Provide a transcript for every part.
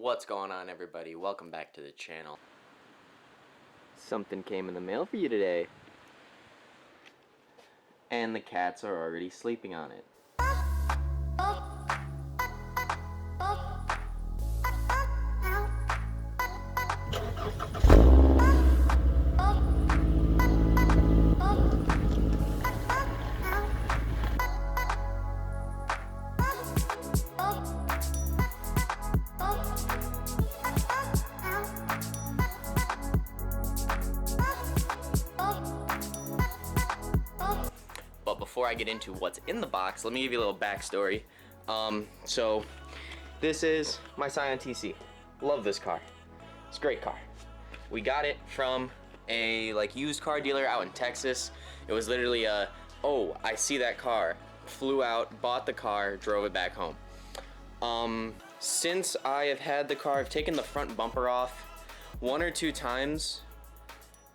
What's going on, everybody? Welcome back to the channel. Something came in the mail for you today. And the cats are already sleeping on it. But before I get into what's in the box, let me give you a little backstory. So this is my Scion TC. Love this car. It's a great car. We got it from a used car dealer out in Texas. It was literally a, oh, I see that car. Flew out, bought the car, drove it back home. Since I have had the car, I've taken the front bumper off one or two times.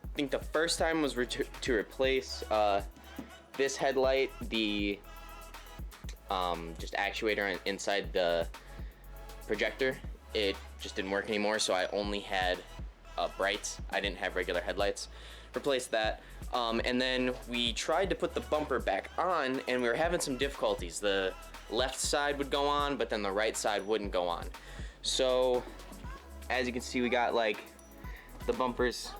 I think the first time was to replace this headlight, the just actuator inside the projector. It just didn't work anymore, so I only had brights. I didn't have regular headlights. Replaced that, and then we tried to put the bumper back on, and we were having some difficulties. The left side would go on, but then the right side wouldn't go on. So as you can see, we got the bumpers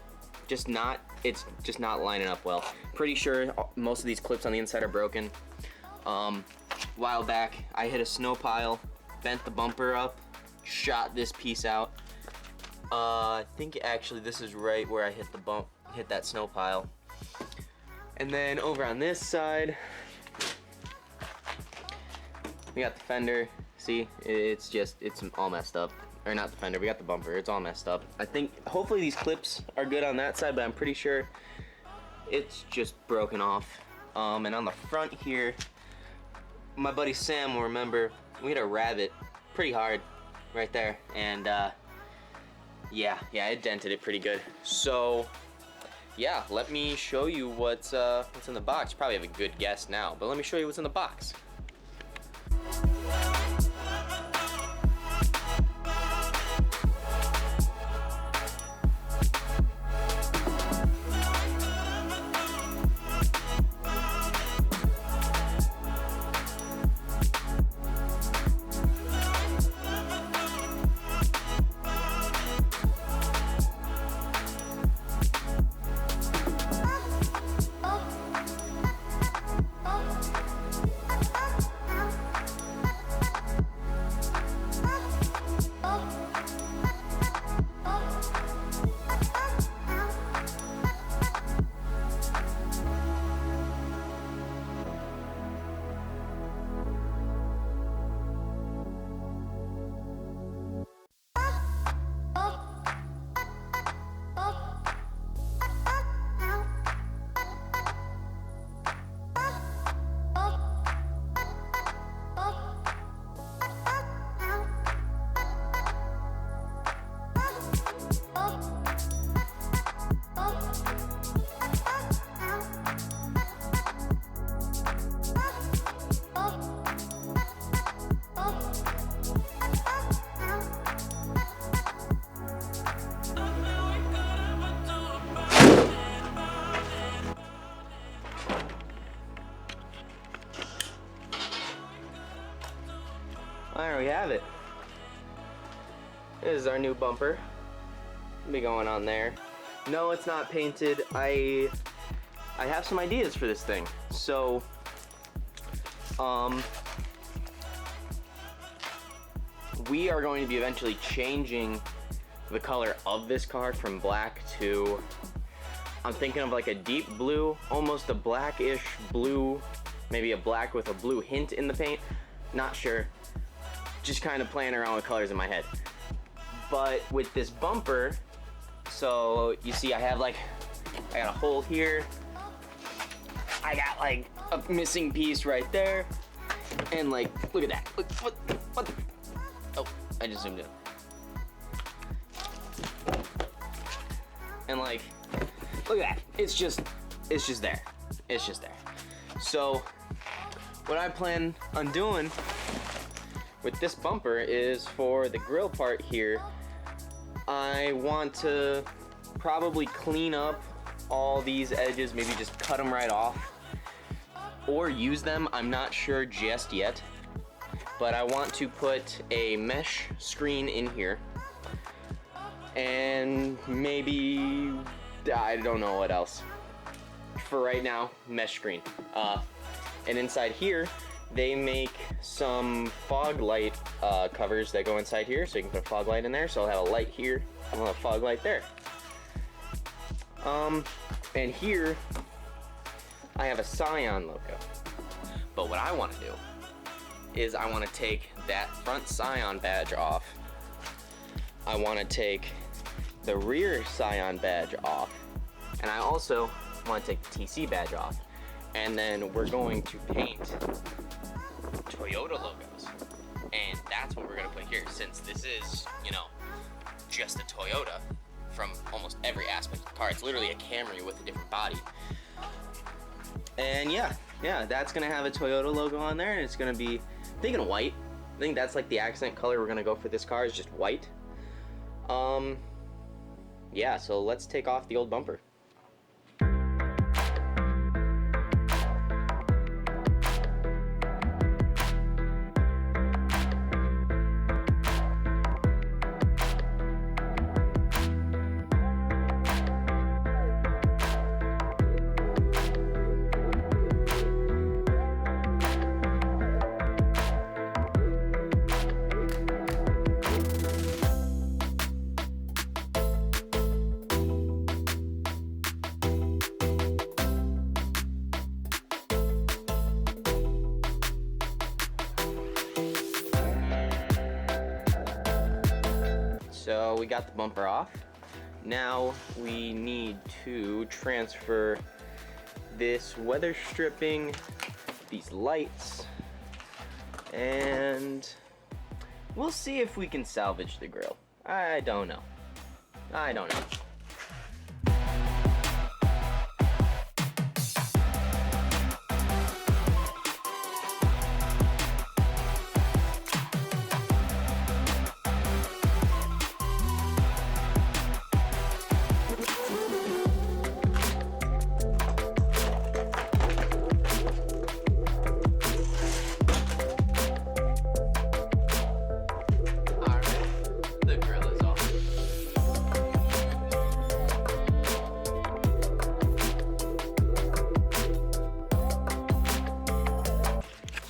it's just not lining up well. Pretty sure most of these clips on the inside are broken. While back, I hit a snow pile, bent the bumper up, shot this piece out. I think actually this is right where I hit that snow pile. And then over on this side, we got the fender. See, it's all messed up. Or not the fender, we got the bumper, it's all messed up. I think, hopefully these clips are good on that side, but I'm pretty sure it's just broken off. And on the front here, my buddy Sam will remember, we hit a rabbit pretty hard right there. And yeah, it dented it pretty good. So yeah, let me show you what's in the box. You probably have a good guess now, but let me show you what's in the box. There we have it. This is our new bumper. Be going on there. No, it's not painted. I have some ideas for this thing. So, we are going to be eventually changing the color of this car from black to, I'm thinking of like a deep blue, almost a blackish blue, maybe a black with a blue hint in the paint. Not sure. Just kind of playing around with colors in my head. But with this bumper, so you see I got a hole here. I got a missing piece right there. And look at that. Look, what the, oh, I just zoomed in. And look at that. It's just there. It's just there. So what I plan on doing with this bumper is for the grill part here. I want to probably clean up all these edges, maybe just cut them right off or use them. I'm not sure just yet, but I want to put a mesh screen in here and maybe, I don't know what else. For right now, mesh screen. And inside here, they make some fog light covers that go inside here, so you can put a fog light in there. So I'll have a light here, and I'll have a fog light there. And here, I have a Scion logo. But what I want to do is I want to take that front Scion badge off. I want to take the rear Scion badge off. And I also want to take the TC badge off. And then we're going to paint Toyota logos. And that's what we're going to put here, since this is, you know, just a Toyota from almost every aspect of the car. It's literally a Camry with a different body. And yeah, that's going to have a Toyota logo on there, and it's going to be, I'm thinking white. I think that's like the accent color we're going to go for this car, is just white. Yeah, so let's take off the old bumper. So we got the bumper off. Now we need to transfer this weather stripping, these lights, and we'll see if we can salvage the grill. I don't know.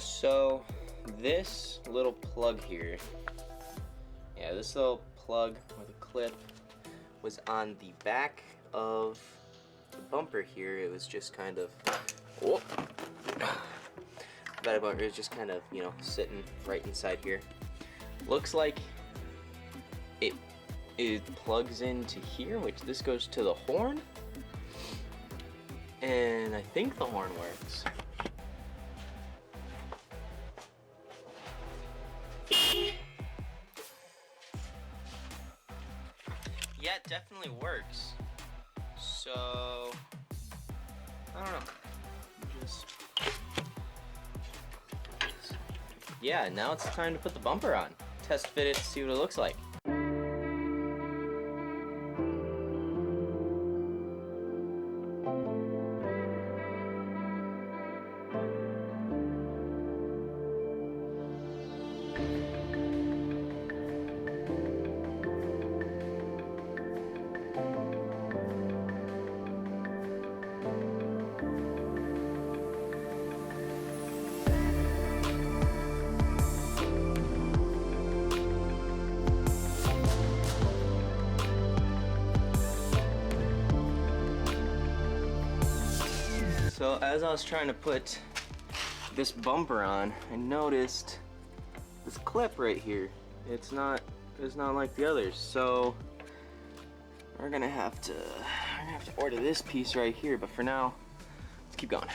So this little plug here, this little plug with a clip was on the back of the bumper here. It was just kind of, it was just kind of, you know, sitting right inside here. Looks like it plugs into here, which this goes to the horn, and I think the horn works. Yeah, it definitely works. So, I don't know. Yeah, now it's time to put the bumper on. Test fit it to see what it looks like. So as I was trying to put this bumper on, I noticed this clip right here. It's not like the others. So we're gonna have to order this piece right here. But for now, let's keep going.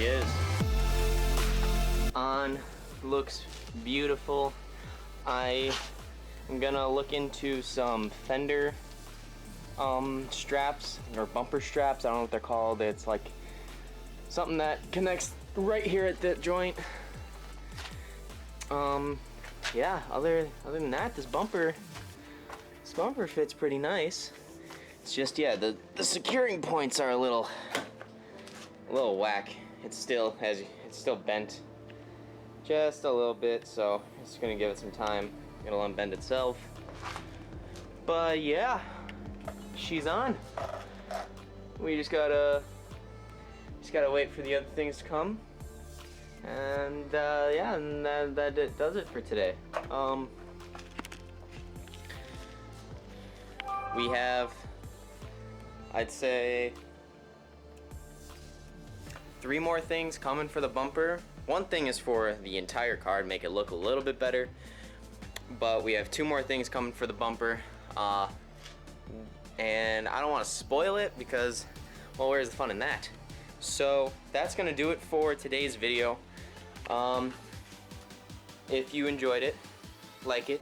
is. On, looks beautiful. I'm gonna look into some fender straps or bumper straps. I don't know what they're called. It's like something that connects right here at the joint. Yeah, other than that, this bumper fits pretty nice. It's just, yeah, the securing points are a little whack. It's still bent just a little bit, so it's gonna give it some time. It'll unbend itself. But yeah, she's on. We just gotta wait for the other things to come. And yeah, and that does it for today. We have, I'd say, 3 more things coming for the bumper. One thing is for the entire car to make it look a little bit better, but we have 2 more things coming for the bumper. And I don't want to spoil it because, well, where's the fun in that? So that's gonna do it for today's video. If you enjoyed it, like it,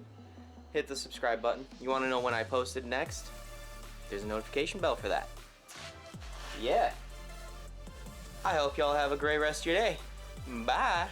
hit the subscribe button. You want to know when I posted next? There's a notification bell for that. Yeah. I hope y'all have a great rest of your day. Bye.